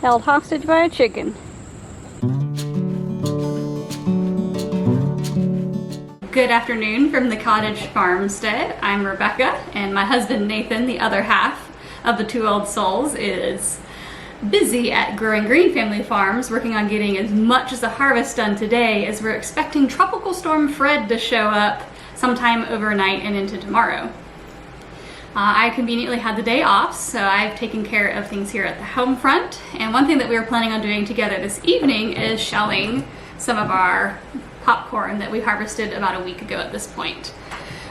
held hostage by a chicken. Good afternoon from the cottage farmstead. I'm Rebecca, and my husband Nathan, the other half of the Two Old Souls, is busy at Growing Green Family Farms, working on getting as much as the harvest done today, as we're expecting Tropical Storm Fred to show up sometime overnight and into tomorrow. I conveniently had the day off, so I've taken care of things here at the home front. And one thing that we were planning on doing together this evening is shelling some of our popcorn that we harvested about a week ago at this point.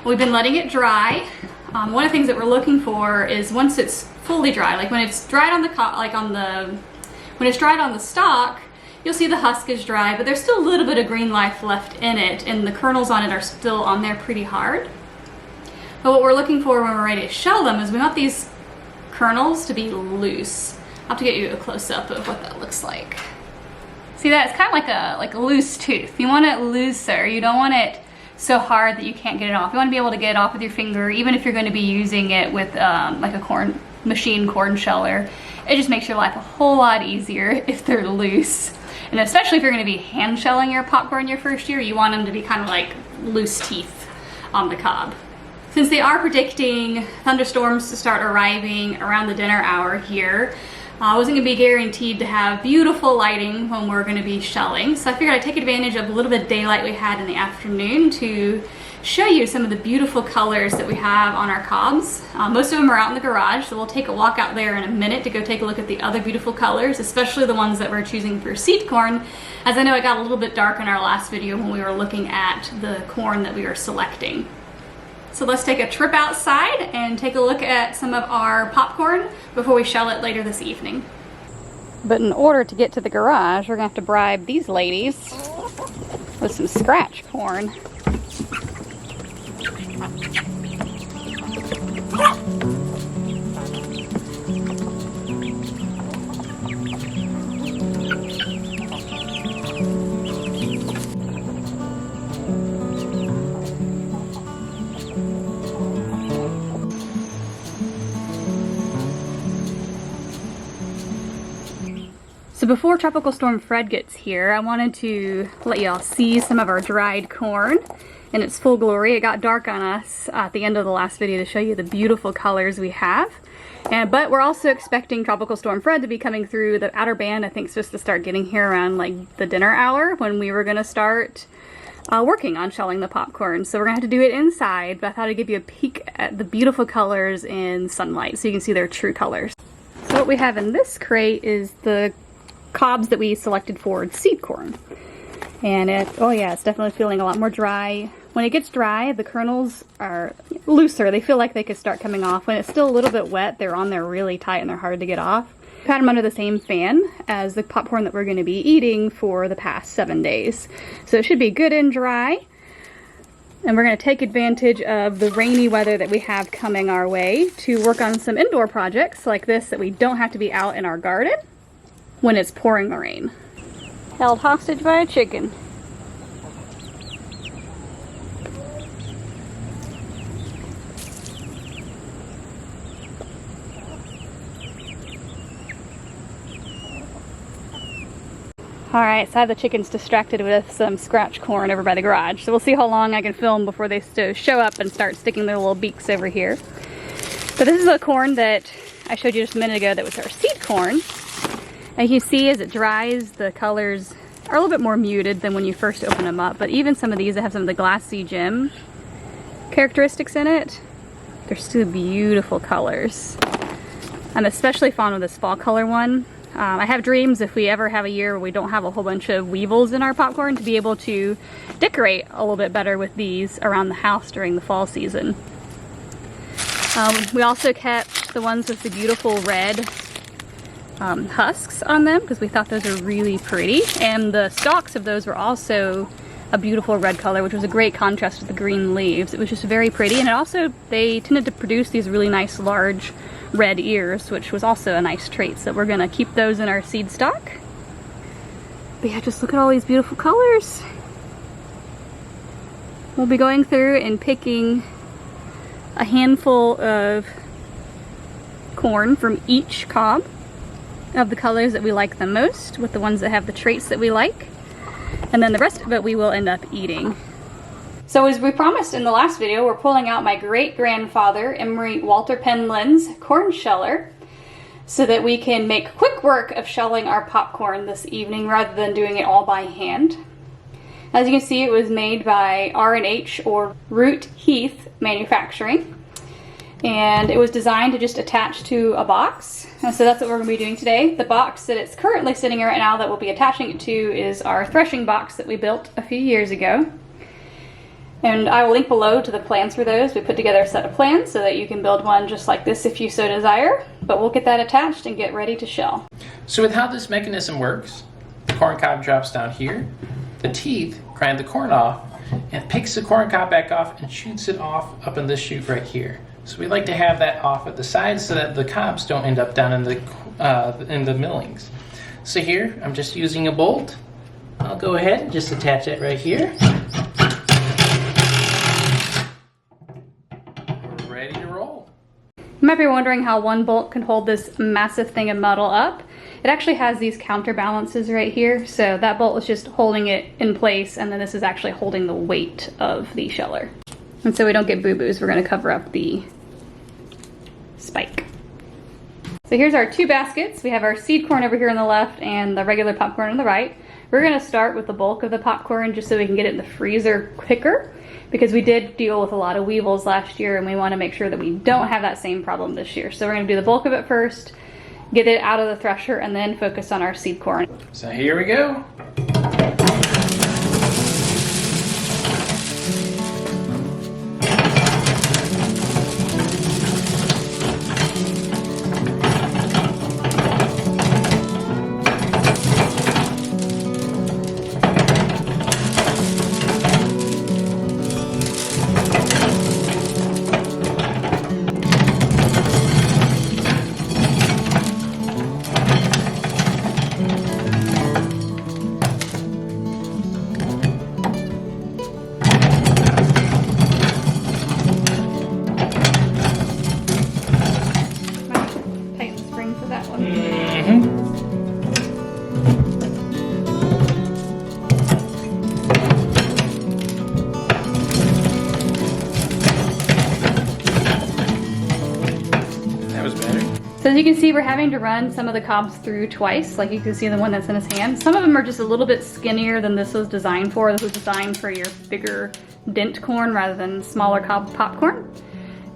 We've been letting it dry. One of the things that we're looking for is once it's fully dry, like when it's dried on the when it's dried on the stalk, you'll see the husk is dry, but there's still a little bit of green life left in it, and the kernels on it are still on there pretty hard. But what we're looking for when we're ready to shell them is we want these kernels to be loose. I'll have to get you a close-up of what that looks like. See that? It's kind of like a loose tooth. You want it looser. You don't want it so hard that you can't get it off. You want to be able to get it off with your finger, even if you're going to be using it with like a machine corn sheller. It just makes your life a whole lot easier if they're loose. And especially if you're going to be hand shelling your popcorn your first year, you want them to be kind of like loose teeth on the cob. Since they are predicting thunderstorms to start arriving around the dinner hour here, I wasn't going to be guaranteed to have beautiful lighting when we're going to be shelling, so I figured I'd take advantage of a little bit of daylight we had in the afternoon to show you some of the beautiful colors that we have on our cobs. Most of them are out in the garage, so we'll take a walk out there in a minute to go take a look at the other beautiful colors, especially the ones that we're choosing for seed corn, as I know it got a little bit dark in our last video when we were looking at the corn that we were selecting. So let's take a trip outside and take a look at some of our popcorn before we shell it later this evening. But in order to get to the garage, we're gonna have to bribe these ladies with some scratch corn. So before Tropical Storm Fred gets here, I wanted to let y'all see some of our dried corn in its full glory. It got dark on us at the end of the last video to show you the beautiful colors we have. But we're also expecting Tropical Storm Fred to be coming through. The outer band, I think, is supposed to start getting here around like the dinner hour when we were gonna start working on shelling the popcorn. So we're gonna have to do it inside, but I thought I'd give you a peek at the beautiful colors in sunlight so you can see their true colors. So what we have in this crate is the cobs that we selected for seed corn, and oh yeah, it's definitely feeling a lot more dry. When it gets dry, the kernels are looser. They feel like they could start coming off. When it's still a little bit wet, they're on there really tight and they're hard to get off. We've had them under the same fan as the popcorn that we're going to be eating for the past 7 days, so it should be good and dry. And we're going to take advantage of the rainy weather that we have coming our way to work on some indoor projects like this that we don't have to be out in our garden when it's pouring the rain. Held hostage by a chicken. Alright, so I have the chickens distracted with some scratch corn over by the garage. So we'll see how long I can film before they show up and start sticking their little beaks over here. So this is the corn that I showed you just a minute ago that was our seed corn. And you can see as it dries, the colors are a little bit more muted than when you first open them up. But even some of these that have some of the glassy gem characteristics in it, they're still beautiful colors. I'm especially fond of this fall color one. I have dreams if we ever have a year where we don't have a whole bunch of weevils in our popcorn to be able to decorate a little bit better with these around the house during the fall season. We also kept the ones with the beautiful red husks on them because we thought those are really pretty, and the stalks of those were also a beautiful red color, which was a great contrast with the green leaves. It was just very pretty, and it also, they tended to produce these really nice large red ears, which was also a nice trait, so we're gonna keep those in our seed stock. But yeah, just look at all these beautiful colors. We'll be going through and picking a handful of corn from each cob of the colors that we like the most with the ones that have the traits that we like. And then the rest of it we will end up eating. So as we promised in the last video, we're pulling out my great-grandfather, Emery Walter Penland's corn sheller, so that we can make quick work of shelling our popcorn this evening rather than doing it all by hand. As you can see, it was made by R&H or Root Heath Manufacturing, and it was designed to just attach to a box. And so that's what we're going to be doing today. The box that it's currently sitting right now that we'll be attaching it to is our threshing box that we built a few years ago. And I will link below to the plans for those. We put together a set of plans so that you can build one just like this if you so desire. But we'll get that attached and get ready to shell. So with how this mechanism works, the corn cob drops down here, the teeth grind the corn off, and picks the corn cob back off and shoots it off up in this chute right here. So we like to have that off at the side so that the cobs don't end up down in the millings. So here, I'm just using a bolt. I'll go ahead and just attach it right here. You might be wondering how one bolt can hold this massive thing of metal up. It actually has these counterbalances right here, so that bolt is just holding it in place, and then this is actually holding the weight of the sheller. And so we don't get boo-boos, we're gonna cover up the spike. So here's our two baskets. We have our seed corn over here on the left and the regular popcorn on the right. We're gonna start with the bulk of the popcorn just so we can get it in the freezer quicker, because we did deal with a lot of weevils last year and we want to make sure that we don't have that same problem this year. So we're going to do the bulk of it first, get it out of the thresher, and then focus on our seed corn. So here we go. So as you can see, we're having to run some of the cobs through twice, like you can see the one that's in his hand. Some of them are just a little bit skinnier than this was designed for. This was designed for your bigger dent corn rather than smaller cob popcorn.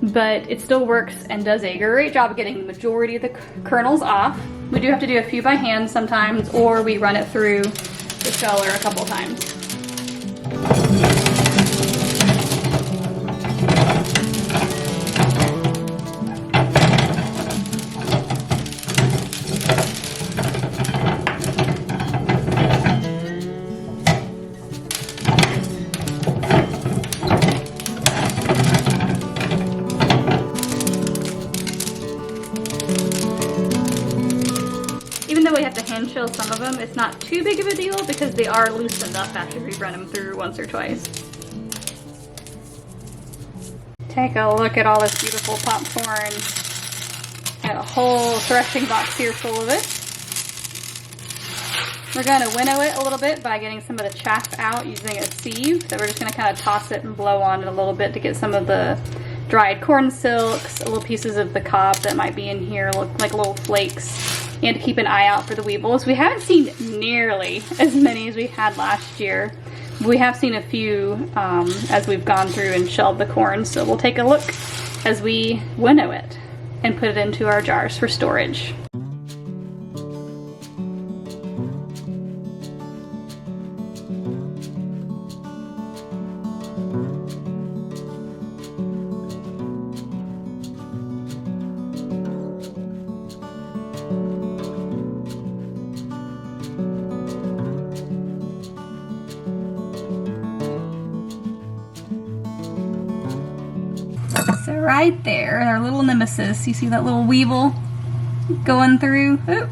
But it still works and does a great job of getting the majority of the kernels off. We do have to do a few by hand sometimes, or we run it through the sheller a couple times. We have to hand shell some of them. It's not too big of a deal because they are loosened up after we run them through once or twice. Take a look at all this beautiful popcorn. Got a whole threshing box here full of it. We're going to winnow it a little bit by getting some of the chaff out using a sieve. So we're just going to kind of toss it and blow on it a little bit to get some of the dried corn silks, little pieces of the cob that might be in here, look like little flakes. And to keep an eye out for the weevils. We haven't seen nearly as many as we had last year. We have seen a few as we've gone through and shelled the corn, so we'll take a look as we winnow it and put it into our jars for storage. So right there, our little nemesis, you see that little weevil going through? Ooh.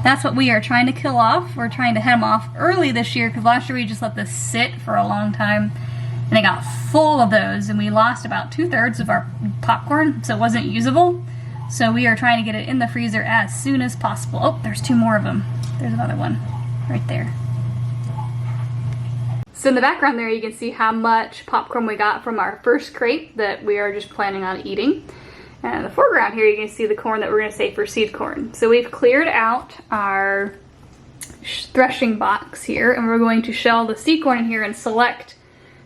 That's what we are trying to kill off. We're trying to head them off early this year because last year we just let this sit for a long time and it got full of those and we lost about 2/3 of our popcorn, so it wasn't usable. So we are trying to get it in the freezer as soon as possible. Oh, there's 2 more of them. There's another one right there. So in the background there, you can see how much popcorn we got from our first crate that we are just planning on eating. And in the foreground here, you can see the corn that we're going to save for seed corn. So we've cleared out our threshing box here, and we're going to shell the seed corn in here and select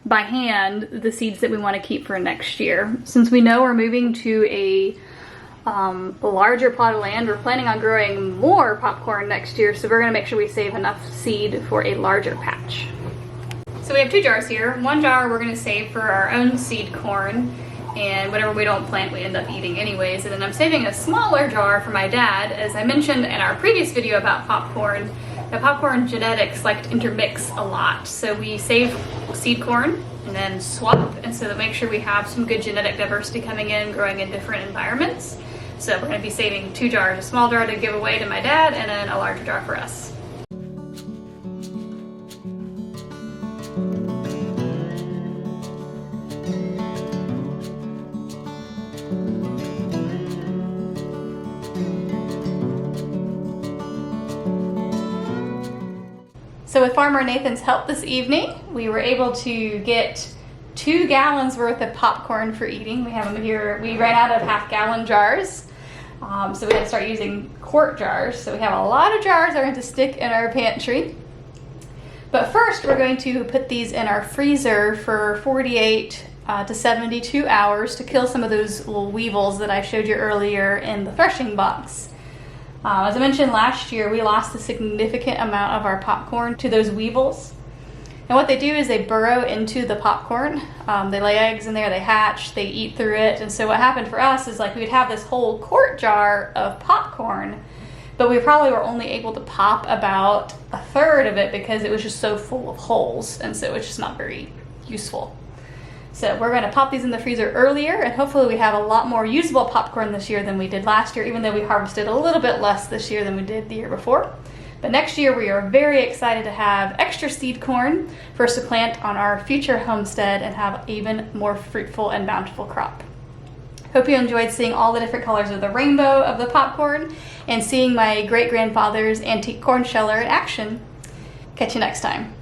by hand the seeds that we want to keep for next year. Since we know we're moving to a larger plot of land, we're planning on growing more popcorn next year, so we're going to make sure we save enough seed for a larger patch. So we have 2 jars here. 1 jar we're going to save for our own seed corn, and whatever we don't plant we end up eating anyways. And then I'm saving a smaller jar for my dad. As I mentioned in our previous video about popcorn, the popcorn genetics like to intermix a lot. So we save seed corn and then swap, and so to make sure we have some good genetic diversity coming in, growing in different environments. So we're going to be saving 2 jars, a small jar to give away to my dad and then a larger jar for us. So with Farmer Nathan's help this evening, we were able to get 2 gallons worth of popcorn for eating. We have them here. We ran out of half-gallon jars, so we had to start using quart jars. So we have a lot of jars that are going to stick in our pantry. But first, we're going to put these in our freezer for 48 to 72 hours to kill some of those little weevils that I showed you earlier in the threshing box. As I mentioned last year, we lost a significant amount of our popcorn to those weevils. And what they do is they burrow into the popcorn. They lay eggs in there, they hatch, they eat through it. And so what happened for us is like we would have this whole quart jar of popcorn, but we probably were only able to pop about 1/3 of it because it was just so full of holes. And so it's just not very useful. So we're going to pop these in the freezer earlier, and hopefully we have a lot more usable popcorn this year than we did last year, even though we harvested a little bit less this year than we did the year before. But next year we are very excited to have extra seed corn for us to plant on our future homestead and have even more fruitful and bountiful crop. Hope you enjoyed seeing all the different colors of the rainbow of the popcorn and seeing my great-grandfather's antique corn sheller in action. Catch you next time.